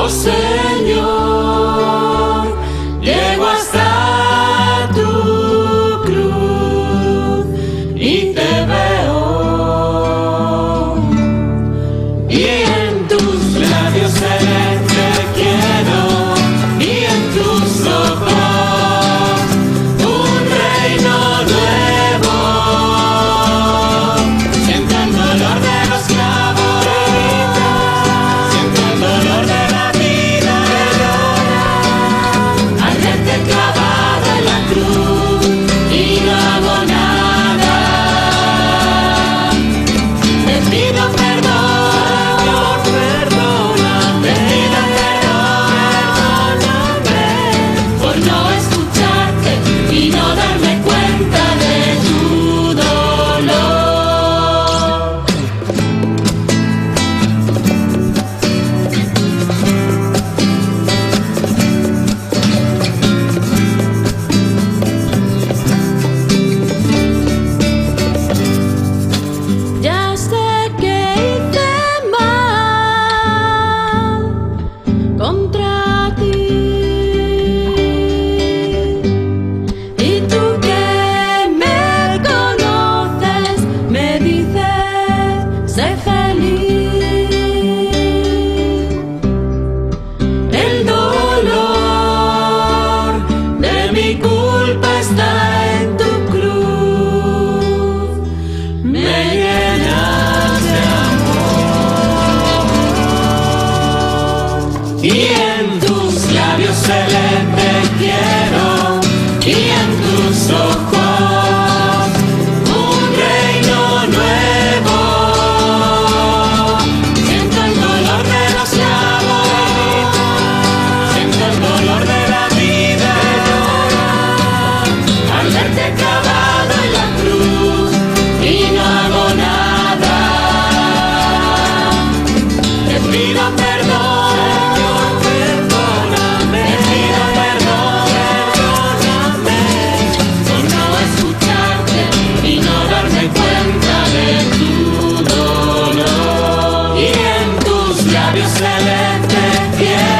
Oh Señor, llego hasta tu cruz y te veo, y en tus labios celestes quiero, y en tus ojos un reino nuevo. Siento el dolor de los clavos, siento el dolor de la vida, al verte clavado en la cruz y no hago nada. Te pido perdón, perdóname, te pido perdóname por no escucharte y no darme cuenta de tu dolor. Ya sé que hice mal contra ti, y tú que me conoces me dices: sé feliz. El dolor de mi culpa está en tu cruz, me llenas de amor, y en tus labios celestes quiero, y en tus ojos un reino nuevo. Siento el dolor de los clavos, siento el dolor de la vida, al verte clavado en la cruz y no hago nada. Te pido perdón, perdóname, te pido perdón, perdóname por no escucharte y no darme cuenta de tu dolor, y en tus labios celestes quiero.